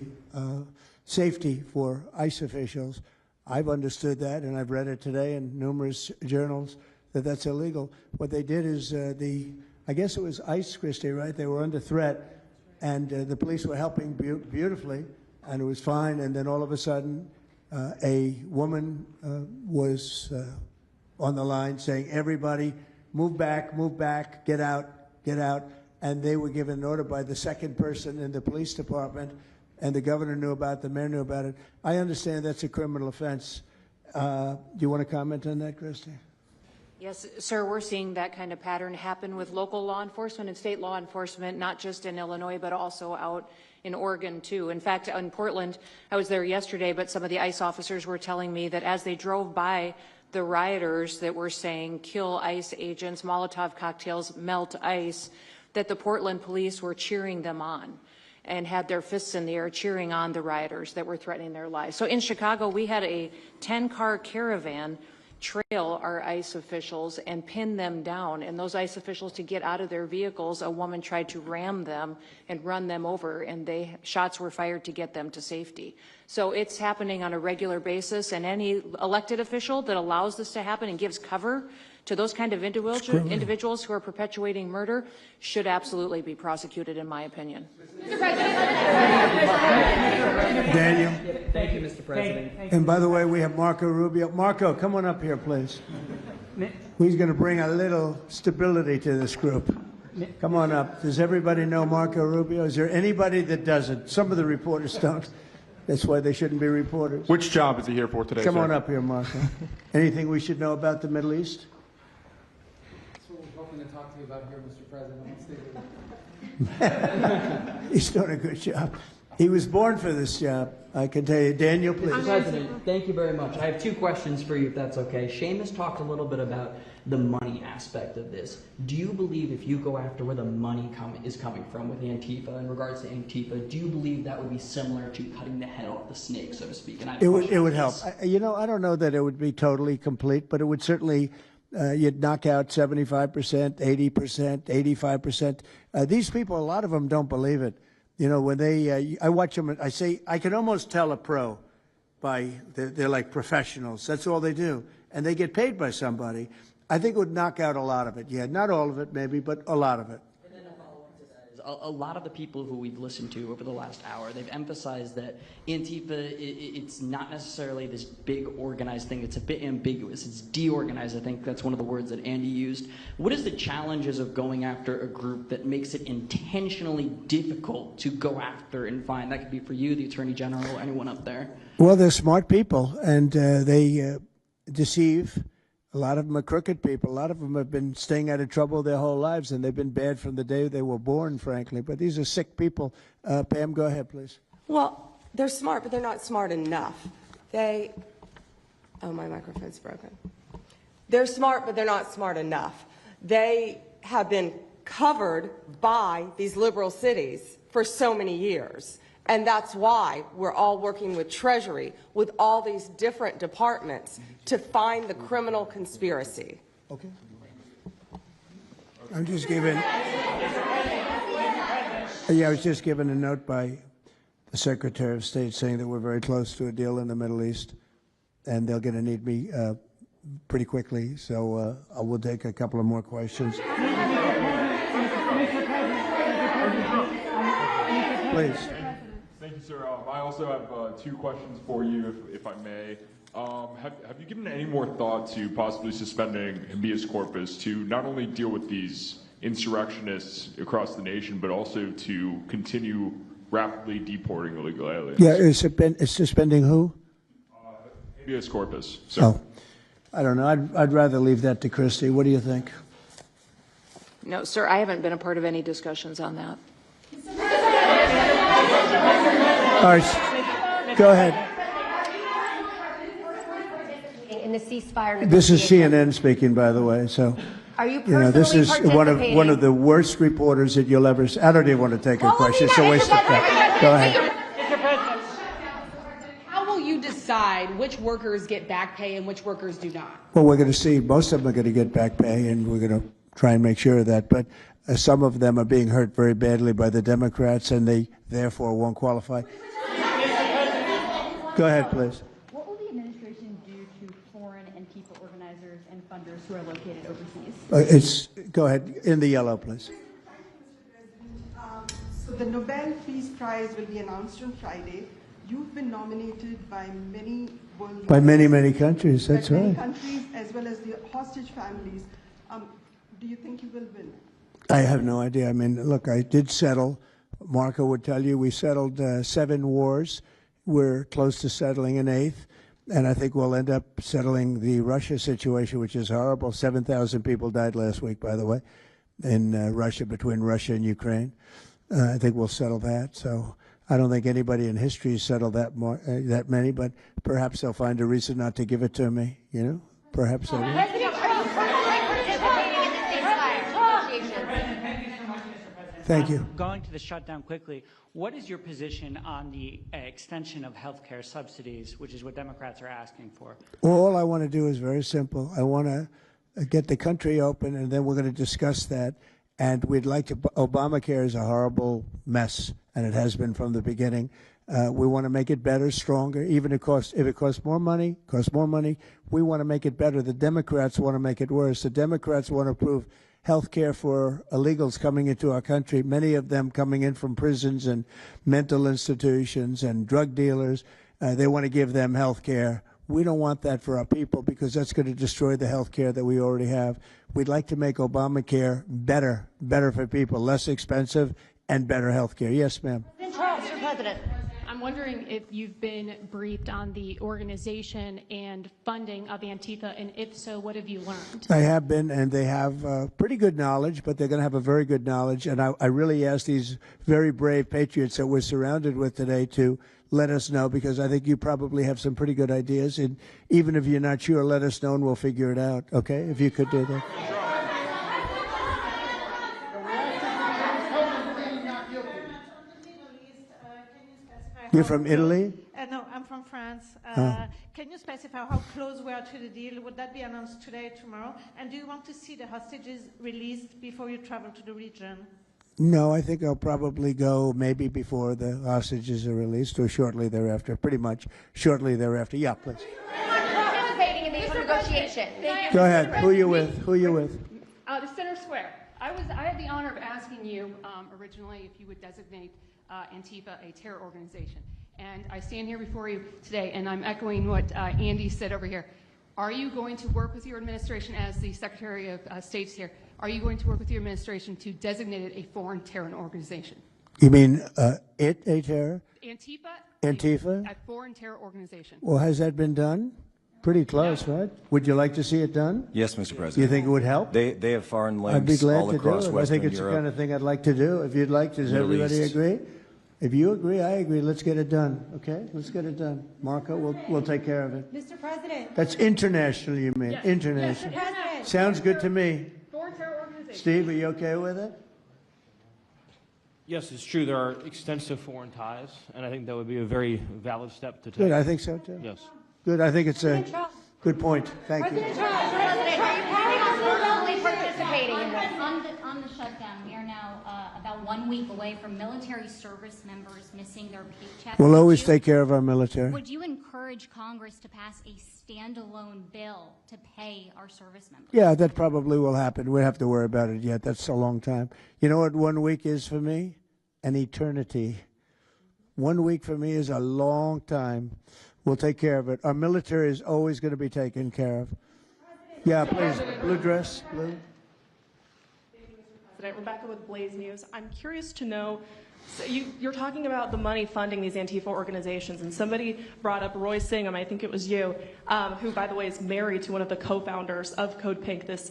safety for ICE officials, I've understood that, and I've read it today in numerous journals, that's illegal. What they did is I guess it was ICE, Christie, right? They were under threat, and the police were helping beautifully, and it was fine. And then all of a sudden, a woman was on the line saying, "Everybody, move back, get out, get out." and they were given an order by the second person in the police department, and the governor knew about it, the mayor knew about it. I understand that's a criminal offense. Do you want to comment on that, Christy? Yes, sir, we're seeing that kind of pattern happen with local law enforcement and state law enforcement, not just in Illinois, but also out in Oregon, too. In fact, in Portland, I was there yesterday, but some of the ICE officers were telling me that as they drove by the rioters that were saying, kill ICE agents, Molotov cocktails, melt ICE, that the Portland police were cheering them on and had their fists in the air cheering on the rioters that were threatening their lives. So in Chicago, we had a 10-car caravan trail our ICE officials and pin them down. And those ICE officials, to get out of their vehicles, a woman tried to ram them and run them over, and shots were fired to get them to safety. So it's happening on a regular basis, and any elected official that allows this to happen and gives cover to those kind of individuals who are perpetuating murder should absolutely be prosecuted, in my opinion. Daniel? Thank you, Mr. President. And by the way, we have Marco Rubio. Marco, come on up here, please. He's going to bring a little stability to this group. Come on up. Does everybody know Marco Rubio? Is there anybody that doesn't? Some of the reporters don't. That's why they shouldn't be reporters. Which job is he here for today, Come sir? on up here, Marco. Anything we should know about the Middle East? That's what we're hoping to talk to you about here, Mr. President. He's doing a good job. He was born for this job, I can tell you. Daniel, please. Mr. President, thank you very much. I have two questions for you, if that's okay. Seamus talked a little bit about the money aspect of this. Do you believe if you go after where the money is coming from with Antifa, in regards to Antifa, do you believe that would be similar to cutting the head off the snake, so to speak? And It would help. You know, I don't know that it would be totally complete, but it would certainly, you'd knock out 75%, 80%, 85%. These people, a lot of them don't believe it. You know, when I watch them, I say, I can almost tell a pro by, they're like professionals. That's all they do. And they get paid by somebody. I think it would knock out a lot of it. Yeah, not all of it maybe, but a lot of it. And then a follow-up to that is a lot of the people who we've listened to over the last hour, they've emphasized that Antifa, it's not necessarily this big organized thing. It's a bit ambiguous. It's deorganized. I think that's one of the words that Andy used. What is the challenges of going after a group that makes it intentionally difficult to go after and find? That could be for you, the Attorney General, anyone up there. Well, they're smart people, and they deceive. A lot of them are crooked people. A lot of them have been staying out of trouble their whole lives, and they've been bad from the day they were born, frankly. But these are sick people. Pam, go ahead, please. Well, they're smart, but they're not smart enough. Oh, my microphone's broken. They're smart, but they're not smart enough. They have been covered by these liberal cities for so many years. And that's why we're all working with Treasury, with all these different departments, to find the criminal conspiracy. Okay. I'm just giving. Yeah, I was just given a note by the Secretary of State saying that we're very close to a deal in the Middle East, and they're going to need me pretty quickly. So I will take a couple of more questions. Please. Thank you, sir. I also have two questions for you, if I may. Have you given any more thought to possibly suspending habeas corpus to not only deal with these insurrectionists across the nation, but also to continue rapidly deporting illegal aliens? Yeah, it's suspending who? Habeas corpus. Sir. Oh, I don't know. I'd rather leave that to Christy. What do you think? No, sir, I haven't been a part of any discussions on that. All right, go ahead. In the ceasefire This is CNN speaking, by the way. So, are you this is one of the worst reporters that you'll ever see. I don't even want to take her question. It's a waste of time. Go ahead. How will you decide which workers get back pay and which workers do not? Well, we're going to see. Most of them are going to get back pay, and we're going to try and make sure of that. But some of them are being hurt very badly by the Democrats, and they therefore won't qualify. Go ahead, please. What will the administration do to foreign Antifa organizers and funders who are located overseas? Go ahead. In the yellow, please. So the Nobel Peace Prize will be announced on Friday. You've been nominated by many world By many countries. That's right. many countries as well as the hostage families. Do you think you will win? I have no idea. I mean, look, I did settle. Marco would tell you we settled 7 wars. We're close to settling an 8th. And I think we'll end up settling the Russia situation, which is horrible. 7,000 people died last week, by the way, in Russia, between Russia and Ukraine. I think we'll settle that. So I don't think anybody in history has settled that many, but perhaps they'll find a reason not to give it to me, you know? Perhaps they will. Thank you. Going to the shutdown quickly, what is your position on the extension of health care subsidies, which is what Democrats are asking for? All I want to do is very simple. I want to get the country open, and then we're going to discuss that. And we'd like to, Obamacare is a horrible mess, and it has been from the beginning. We want to make it better, stronger, even if it costs more money, we want to make it better. The Democrats want to make it worse. The Democrats want to approve health care for illegals coming into our country, many of them coming in from prisons and mental institutions and drug dealers. They want to give them health care. We don't want that for our people because that's going to destroy the health care that we already have. We'd like to make Obamacare better for people, less expensive and better health care. Yes, ma'am. Mr. President. I'm wondering if you've been briefed on the organization and funding of Antifa, and if so, what have you learned? I have been, and they have pretty good knowledge, but they're going to have a very good knowledge. And I really ask these very brave patriots that we're surrounded with today to let us know, because I think you probably have some pretty good ideas. And even if you're not sure, let us know and we'll figure it out, okay? If you could do that. You're from Italy? No, I'm from France. Can you specify how close we are to the deal? Would that be announced today, tomorrow? And do you want to see the hostages released before you travel to the region? No, I think I'll probably go maybe before the hostages are released or shortly thereafter, pretty much shortly thereafter. Yeah, please. Participating in these negotiations. Go ahead. Who are you with? Who are you with? The Center Square. I had the honor of asking you originally if you would designate Antifa a terror organization. And I stand here before you today, and I'm echoing what Andy said over here. Are you going to work with your administration as the Secretary of State's here? Are you going to work with your administration to designate it a foreign terror organization? You mean a terror? Antifa? A foreign terror organization. Well, has that been done? Pretty close, right? Would you like to see it done? Yes, Mr. President. You think it would help? They have foreign links I'd be glad all to across do it. Western I think it's Europe. the kind of thing I'd like to do. If you'd like, does Middle everybody East. agree? If you agree, I agree. Let's get it done, okay? Let's get it done. Marco, we'll take care of it. Mr. President. That's international, you mean? Yes. International. Mr. President. Sounds good to me. Foreign terror organization. Steve, are you okay with it? Yes, it's true. There are extensive foreign ties, and I think that would be a very valid step to take. Good, I think so too. Yes. Good, I think it's a good point. Thank you. President, are you planning on personally participating in this? On the shutdown, we are now about 1 week away from military service members missing their paychecks. We'll always take care of our military. Would you encourage Congress to pass a standalone bill to pay our service members? Yeah, that probably will happen. We don't have to worry about it yet. That's a long time. You know what 1 week is for me? An eternity. 1 week for me is a long time. We'll take care of it. Our military is always going to be taken care of. Yeah, please. Blue dress. Blue. Rebecca with Blaze News. I'm curious to know, so you're talking about the money funding these Antifa organizations, and somebody brought up Roy Singham, I think it was you, who, by the way, is married to one of the co-founders of Code Pink, this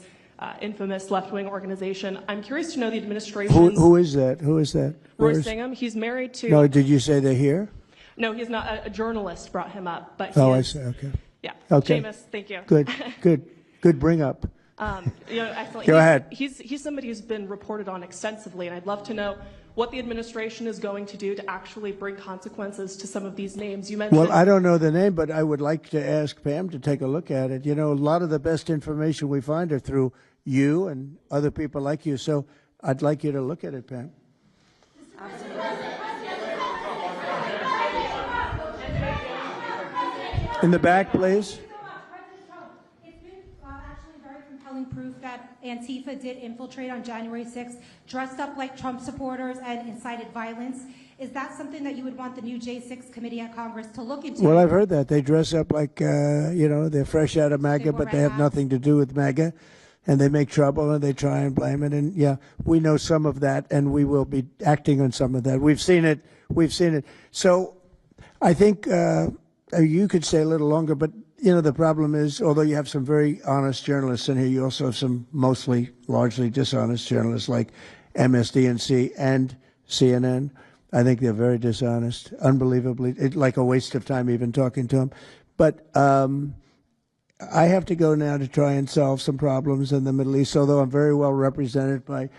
infamous left-wing organization. I'm curious to know the administration. Who is that? Who is that? Roy Singham. He's married to. No, did you say they're here? No, he's not. A journalist brought him up, but he Oh, I is, see. Okay. Yeah. Okay. Seamus, thank you. Good bring up. Excellent. Go ahead. He's somebody who's been reported on extensively, and I'd love to know what the administration is going to do to actually bring consequences to some of these names. You mentioned. Well, I don't know the name, but I would like to ask Pam to take a look at it. You know, a lot of the best information we find are through you and other people like you, so I'd like you to look at it, Pam. In the back, please. Proof that Antifa did infiltrate on January 6th, dressed up like Trump supporters and incited violence. Is that something that you would want the new J6 committee at Congress to look into? Well, I've heard that. They dress up like, they're fresh out of MAGA, but they have nothing to do with MAGA. and they make trouble and they try and blame it. And yeah, we know some of that, and we will be acting on some of that. We've seen it. We've seen it. So I think you could stay a little longer, but you know, the problem is, although you have some very honest journalists in here, you also have some largely dishonest journalists like MSDNC and CNN. I think they're very dishonest, unbelievably, like a waste of time even talking to them. But I have to go now to try and solve some problems in the Middle East, although I'm very well represented by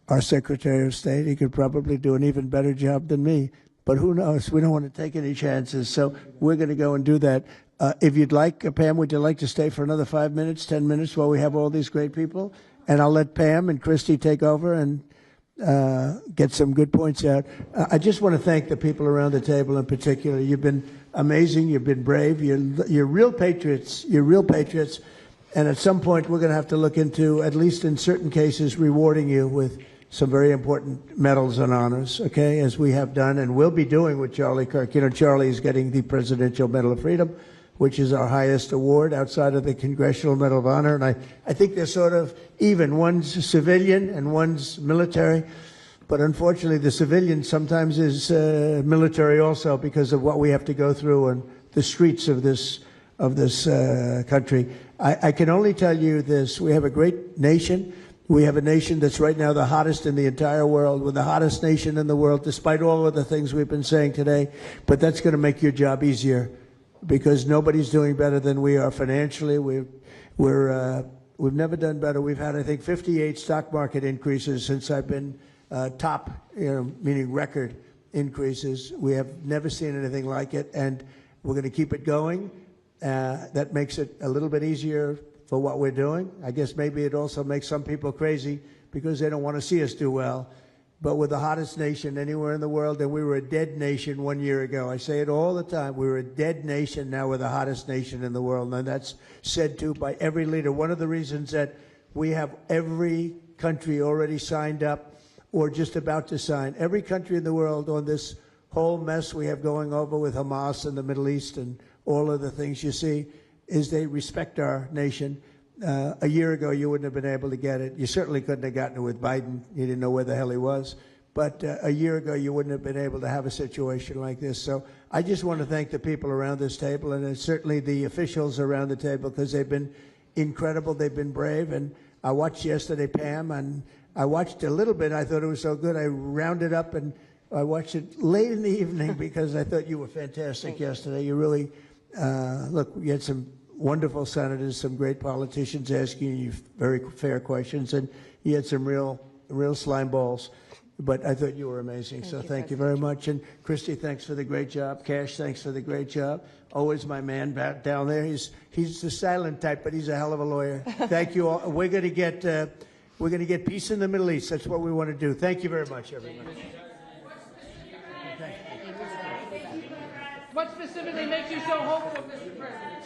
our Secretary of State. He could probably do an even better job than me. But who knows? We don't want to take any chances. So we're going to go and do that. If you'd like, Pam, would you like to stay for another 5 minutes, 10 minutes while we have all these great people? And I'll let Pam and Christy take over and get some good points out. I just want to thank the people around the table in particular. You've been amazing. You've been brave. You're real patriots. You're real patriots. And at some point, we're going to have to look into, at least in certain cases, rewarding you with some very important medals and honors, okay, as we have done and will be doing with Charlie Kirk. You know, Charlie is getting the Presidential Medal of Freedom, which is our highest award outside of the Congressional Medal of Honor. And I think they're sort of even. One's civilian and one's military. But unfortunately, the civilian sometimes is military also because of what we have to go through on the streets of this country. I can only tell you this. We have a great nation. We have a nation that's right now the hottest in the entire world. We're the hottest nation in the world, despite all of the things we've been saying today. But that's going to make your job easier, because nobody's doing better than we are financially. We've never done better. We've had, I think, 58 stock market increases since I've been top, meaning record increases. We have never seen anything like it, and we're going to keep it going. That makes it a little bit easier for what we're doing. I guess maybe it also makes some people crazy because they don't want to see us do well. But we're the hottest nation anywhere in the world, and we were a dead nation 1 year ago. I say it all the time. We were a dead nation. Now we're the hottest nation in the world, and that's said to by every leader. One of the reasons that we have every country already signed up or just about to sign, every country in the world on this whole mess we have going over with Hamas and the Middle East and all of the things you see, is they respect our nation. A year ago, you wouldn't have been able to get it. You certainly couldn't have gotten it with Biden. You didn't know where the hell he was. But a year ago, you wouldn't have been able to have a situation like this. So I just want to thank the people around this table, and certainly the officials around the table, because they've been incredible. They've been brave. And I watched yesterday, Pam, and I watched a little bit. I thought it was so good. I rounded up, and I watched it late in the evening because I thought you were fantastic yesterday. You really, look, you had some wonderful senators, some great politicians asking you very fair questions, and you had some real slime balls. But I thought you were amazing, so thank you very much. And Christy, thanks for the great job. Cash, thanks for the great job. Always my man back down there. He's the silent type, but he's a hell of a lawyer. Thank you all. We're going to get peace in the Middle East. That's what we want to do. Thank you very much, everyone. What specifically makes you so hopeful, Mr. President?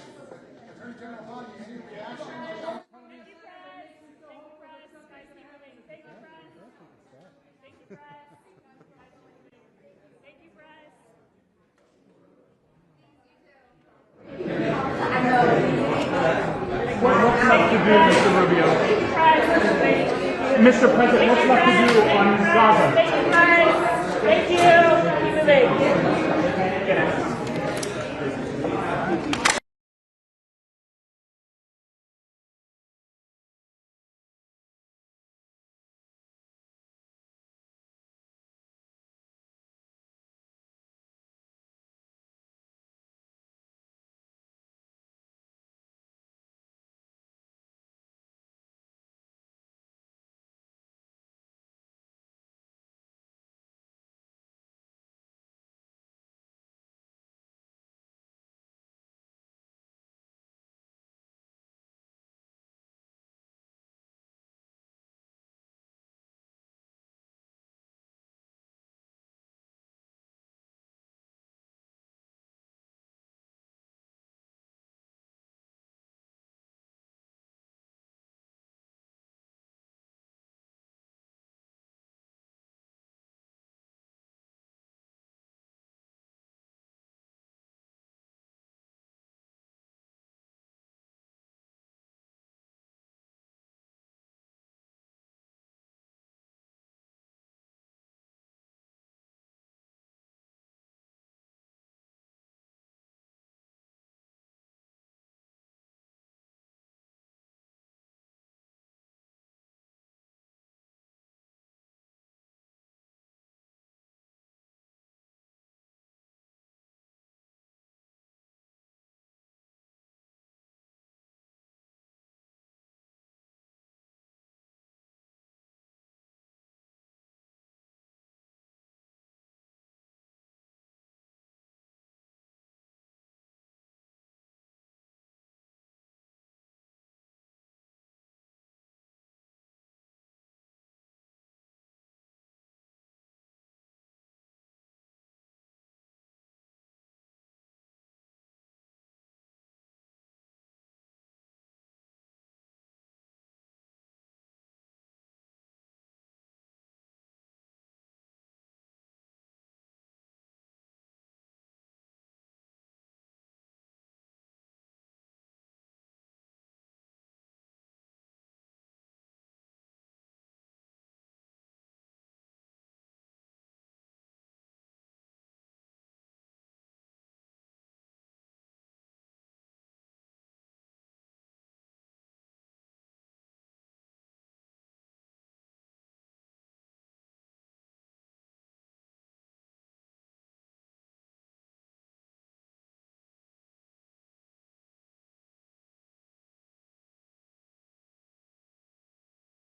What's left to do, Mr. Rubio? Mr. President, what's left to do on Gaza?